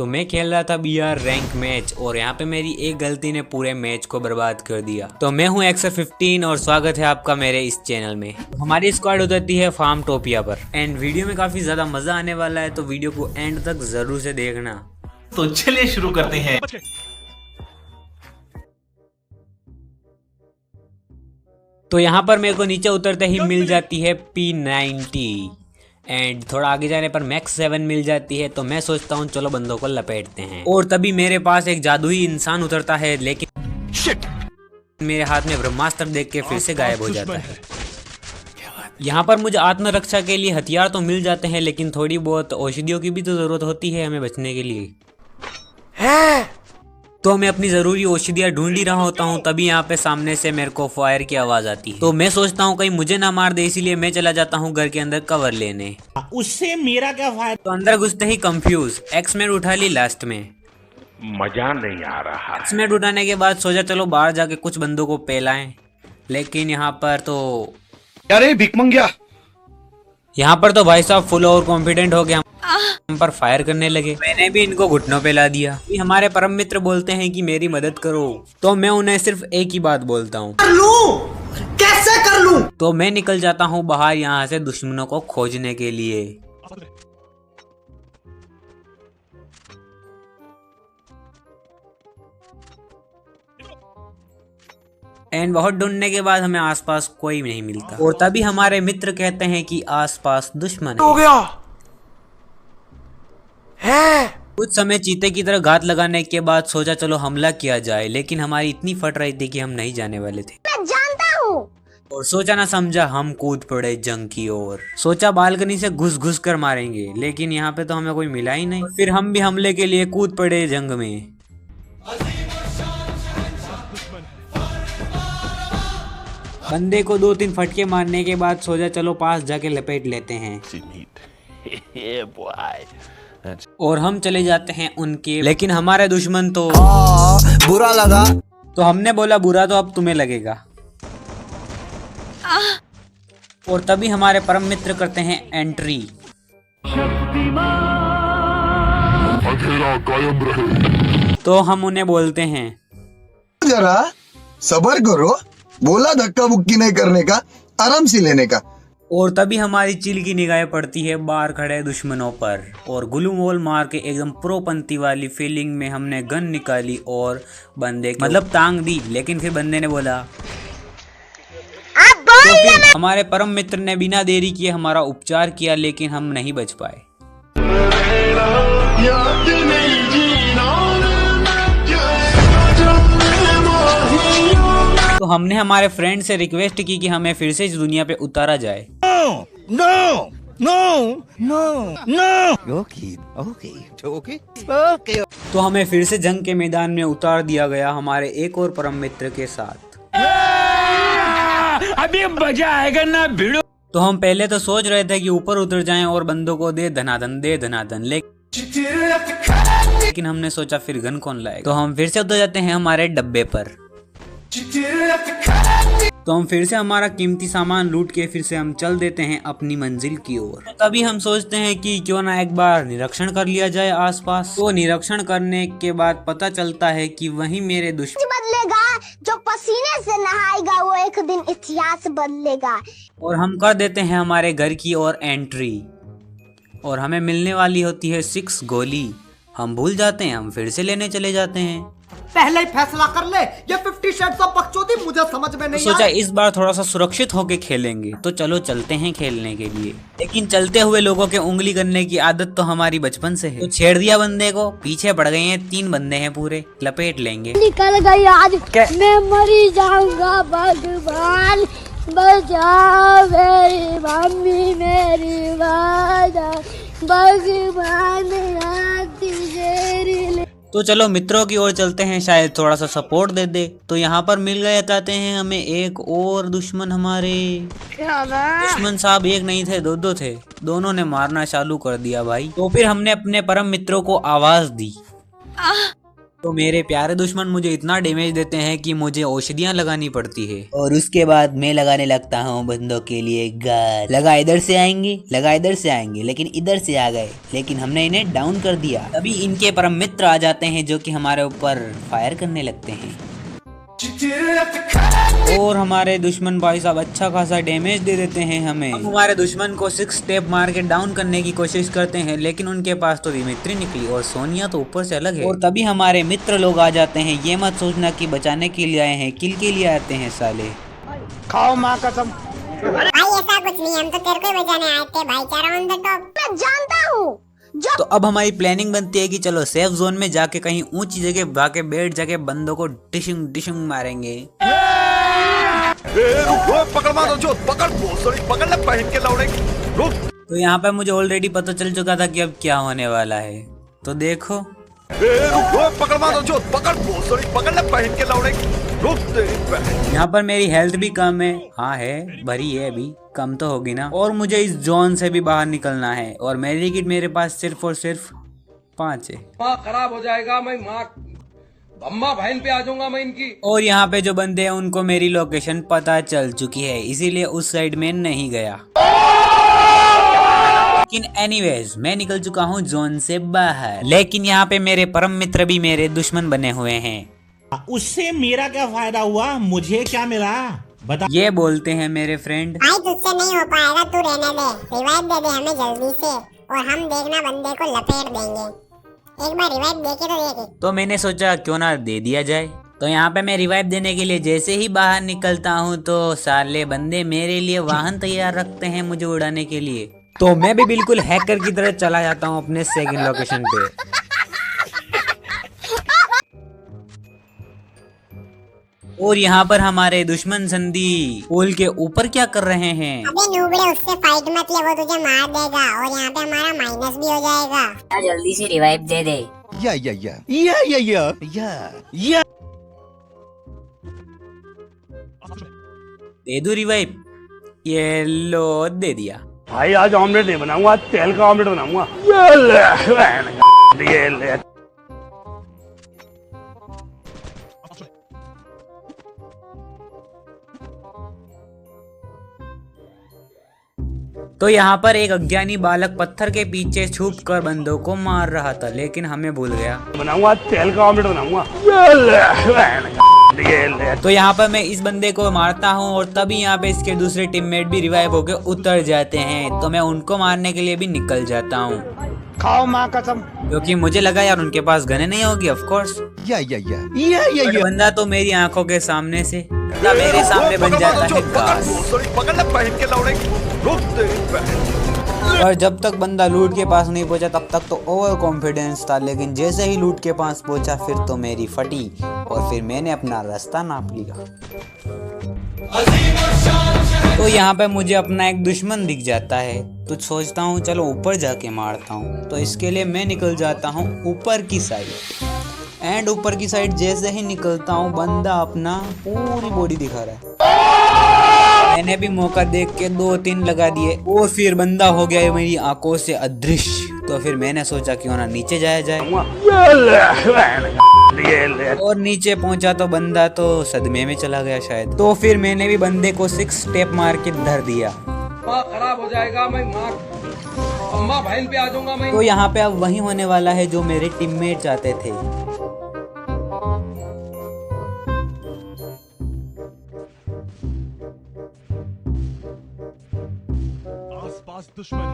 तो मैं खेल रहा था BR रैंक मैच और यहाँ पे मेरी एक गलती ने पूरे मैच को बर्बाद कर दिया। तो मैं हूँ XF15 और स्वागत है आपका मेरे इस चैनल में। हमारी स्क्वाड उतरती है फार्म टोपिया पर एंड वीडियो में काफी ज्यादा मजा आने वाला है, तो वीडियो को एंड तक जरूर से देखना। तो चलिए शुरू करते हैं। तो यहाँ पर मेरे को नीचे उतरते ही मिल जाती है P90 एंड थोड़ा आगे जाने पर मैक्स 7 मिल जाती है। तो मैं सोचता हूँ चलो बंदों को लपेटते हैं और तभी मेरे पास एक जादुई इंसान उतरता है, लेकिन मेरे हाथ में ब्रह्मास्त्र देख के फिर से गायब हो जाता है। यहाँ पर मुझे आत्मरक्षा के लिए हथियार तो मिल जाते हैं, लेकिन थोड़ी बहुत औषधियों की भी तो जरूरत होती है हमें बचने के लिए। तो मैं अपनी जरूरी औषधियाँ ढूंढ ही रहा होता हूँ, तभी यहाँ पे सामने से मेरे को फायर की आवाज आती है। तो मैं सोचता हूँ कहीं मुझे ना मार दे, इसीलिए मैं चला जाता हूँ घर के अंदर कवर लेने। उससे मेरा क्या फायदा। तो अंदर घुसते ही कंफ्यूज एक्समेट उठा ली लास्ट में। मजा नहीं आ रहा। एक्समेट उठाने के बाद सोचा चलो बाहर जाके कुछ बंदों को पेलाएं, लेकिन यहाँ पर तो भाई साहब फुल ओवर कॉन्फिडेंट हो गया, हम पर फायर करने लगे। मैंने भी इनको घुटनों पे ला दिया। हमारे परम मित्र बोलते हैं कि मेरी मदद करो, तो मैं उन्हें सिर्फ एक ही बात बोलता हूँ, कैसे कर लूं? तो मैं निकल जाता हूँ बाहर यहाँ से दुश्मनों को खोजने के लिए। एंड बहुत ढूंढने के बाद हमें आसपास कोई नहीं मिलता और तभी हमारे मित्र कहते हैं कि आसपास दुश्मन हो गया है। कुछ समय चीते की तरह घात लगाने के बाद सोचा चलो हमला किया जाए, लेकिन हमारी इतनी फट रही थी कि हम नहीं जाने वाले थे। मैं जानता हूँ। और सोचा ना समझा हम कूद पड़े जंग की ओर। सोचा बालकनी से घुस घुस कर मारेंगे, लेकिन यहाँ पे तो हमें कोई मिला ही नहीं। फिर हम भी हमले के लिए कूद पड़े जंग में। बंदे को 2-3 फटके मारने के बाद सोचा चलो पास जाके लपेट लेते हैं और हम चले जाते हैं उनके, लेकिन हमारे दुश्मन तो बुरा लगा। तो हमने बोला बुरा तो अब तुम्हें लगेगा। और तभी हमारे परम मित्र करते हैं एंट्री। तो हम उन्हें बोलते हैं जरा सबर करो, बोला धक्का बुक्की नहीं करने का, आराम से लेने का। और तभी हमारी चिल की निगाहें पड़ती है बाहर खड़े दुश्मनों पर और गुलू मोल मार के एकदम प्रोपंथी वाली फीलिंग में हमने गन निकाली और बंदे मतलब टांग दी। लेकिन फिर बंदे ने बोला तो फिर हमारे परम मित्र ने बिना देरी किए हमारा उपचार किया, लेकिन हम नहीं बच पाए। तो हमने हमारे फ्रेंड से रिक्वेस्ट की कि हमें फिर से इस दुनिया पे उतारा जाए। तो हमें फिर से जंग के मैदान में उतार दिया गया हमारे एक और परम मित्र के साथ। अभी मजा आएगा ना भिड़ो। तो हम पहले तो सोच रहे थे कि ऊपर उतर जाएं और बंदों को दे धनाधन, लेकिन हमने सोचा फिर गन कौन लाएगा। तो हम फिर से उतर जाते हैं हमारे डब्बे पर। तो हम फिर से हमारा कीमती सामान लूट के फिर से हम चल देते हैं अपनी मंजिल की ओर। तभी हम सोचते हैं कि क्यों ना एक बार निरीक्षण कर लिया जाए आसपास। तो निरीक्षण करने के बाद पता चलता है कि वही मेरे दुश्मन बदलेगा, जो पसीने से नहाएगा वो एक दिन इतिहास बदलेगा। और हम कर देते हैं हमारे घर की ओर एंट्री और हमें मिलने वाली होती है 6 गोली। हम भूल जाते हैं, हम फिर से लेने चले जाते हैं। पहले ही फैसला कर ले, ये 50 शेड्स ऑफ बकचोदी मुझे समझ में नहीं सोचा इस बार थोड़ा सा सुरक्षित होके खेलेंगे, तो चलो चलते हैं खेलने के लिए। लेकिन चलते हुए लोगों के उंगली करने की आदत तो हमारी बचपन से है। तो छेड़ दिया बंदे को, पीछे पड़ गए हैं 3 बंदे हैं पूरे, लपेट लेंगे। निकल गई आज मैं मरी जाऊंगा, भगवान बचाओ मेरी मम्मी मेरी भगवान तो चलो मित्रों की ओर चलते हैं, शायद थोड़ा सा सपोर्ट दे दे। तो यहाँ पर मिल गए जाते हैं हमें एक और दुश्मन। हमारे दुश्मन साहब एक नहीं थे, 2 थे, दोनों ने मारना चालू कर दिया भाई। तो फिर हमने अपने परम मित्रों को आवाज दी तो मेरे प्यारे दुश्मन मुझे इतना डैमेज देते हैं कि मुझे औषधियाँ लगानी पड़ती है और उसके बाद मैं लगाने लगता हूँ बंदों के लिए गार। लगा इधर से आएंगे लेकिन इधर से आ गए, लेकिन हमने इन्हें डाउन कर दिया। तभी इनके परम मित्र आ जाते हैं जो कि हमारे ऊपर फायर करने लगते हैं और हमारे दुश्मन भाई साहब अच्छा खासा डैमेज दे देते हैं हमें। हमारे दुश्मन को 6 स्टेप मार के डाउन करने की कोशिश करते हैं, लेकिन उनके पास तो दिमित्री निकली और सोनिया तो ऊपर से अलग है। और तभी हमारे मित्र लोग आ जाते हैं। ये मत सोचना कि बचाने के लिए आए हैं, किल के लिए आते हैं साले। खाओ माँ कसम। भाई ऐसा कुछ नहीं, हम तो तेरे को ही बचाने आए थे भाईचारा ऑन द टॉप। मैं जानता हूँ। तो अब हमारी प्लानिंग बनती है कि चलो सेफ जोन में जाके कहीं ऊंची जगह जाके बैठ जाके बंदों को डिशिंग डिशिंग मारेंगे। तो यहाँ पे मुझे ऑलरेडी पता चल चुका था कि अब क्या होने वाला है, तो देखो। यहाँ पर मेरी हेल्थ भी कम है। हाँ है, भरी है, अभी कम तो होगी ना। और मुझे इस जोन से भी बाहर निकलना है और मेरी किट मेरे पास सिर्फ और सिर्फ 5 है। खराब हो जाएगा, मैं माँ अम्मा बहन पे आ जाऊंगा मैं इनकी। और यहाँ पे जो बंदे हैं उनको मेरी लोकेशन पता चल चुकी है, इसीलिए उस साइड में नहीं गया। लेकिन एनीवेज मैं निकल चुका हूँ जोन से बाहर। लेकिन यहाँ पे मेरे परम मित्र भी मेरे दुश्मन बने हुए हैं। उससे मेरा क्या फायदा हुआ, मुझे क्या मिला बता। ये बोलते हैं मेरे फ्रेंड। भाई तुझसे नहीं हो पाएगा, तू रहने दे। रिवाइव दे दे हमें जल्दी से और हम देखना बंदे को लपेट देंगे। एक बार रिवाइव देके तो देखे। तो मैंने सोचा क्यों ना दे दिया जाए। तो यहाँ पे मैं रिवाइव देने के लिए जैसे ही बाहर निकलता हूँ तो साले बंदे मेरे लिए वाहन तैयार रखते हैं मुझे उड़ाने के लिए। तो मैं भी बिल्कुल हैकर की तरह चला जाता हूँ अपने सेकंड लोकेशन पे। और यहाँ पर हमारे दुश्मन संधि पुल के ऊपर क्या कर रहे हैं? अबे नूबड़े उससे फाइट मत ले, वो तुझे मार देगा और यहाँ पे हमारा माइनस भी हो जाएगा। जल्दी से रिवाइव दे दे। दे दो रिवाइव। ये लो दे दिया। भाई आज ऑमलेट नहीं बनाऊंगा, आज तेल का ऑमलेट बनाऊंगा। तो यहाँ पर एक अज्ञानी बालक पत्थर के पीछे छुप कर बंदों को मार रहा था, लेकिन हमें भूल गया। बनाऊंगा, आज तेल का ऑमलेट बनाऊंगा। तो यहाँ पर मैं इस बंदे को मारता हूँ और तभी यहाँ पे इसके दूसरे टीममेट भी रिवाइव होके उतर जाते हैं। तो मैं उनको मारने के लिए भी निकल जाता हूँ। खाओ माँ कसम। क्योंकि मुझे लगा यार उनके पास गने नहीं होगी ऑफ कोर्स। बंदा तो मेरी आंखों के सामने से मेरे सामने बन जाता है घास। और जब तक बंदा लूट के पास नहीं पहुंचा तब तक तो ओवर कॉन्फिडेंस था, लेकिन जैसे ही लूट के पास पहुंचा फिर तो मेरी फटी और फिर मैंने अपना रास्ता नाप लिया। तो यहाँ पे मुझे अपना एक दुश्मन दिख जाता है, तो सोचता हूँ चलो ऊपर जाके मारता हूँ। तो इसके लिए मैं निकल जाता हूँ ऊपर की साइड। एंड ऊपर की साइड जैसे ही निकलता हूँ बंदा अपना पूरी बॉडी दिखा रहा है। मैंने भी मौका देख के 2-3 लगा दिए और फिर बंदा हो गया है मेरी आंखों से अदृश्य। तो फिर मैंने सोचा क्यों ना नीचे जाया जाए। और नीचे पहुंचा तो बंदा तो सदमे में चला गया शायद। तो फिर मैंने भी बंदे को 6 स्टेप मार के धर दिया। खराब हो जाएगा, मैं माँ अम्मा बहन पे आ जाऊंगा मैं। तो यहाँ पे अब वही होने वाला है जो मेरे टीममेट चाहते थे। आसपास दुश्मन है।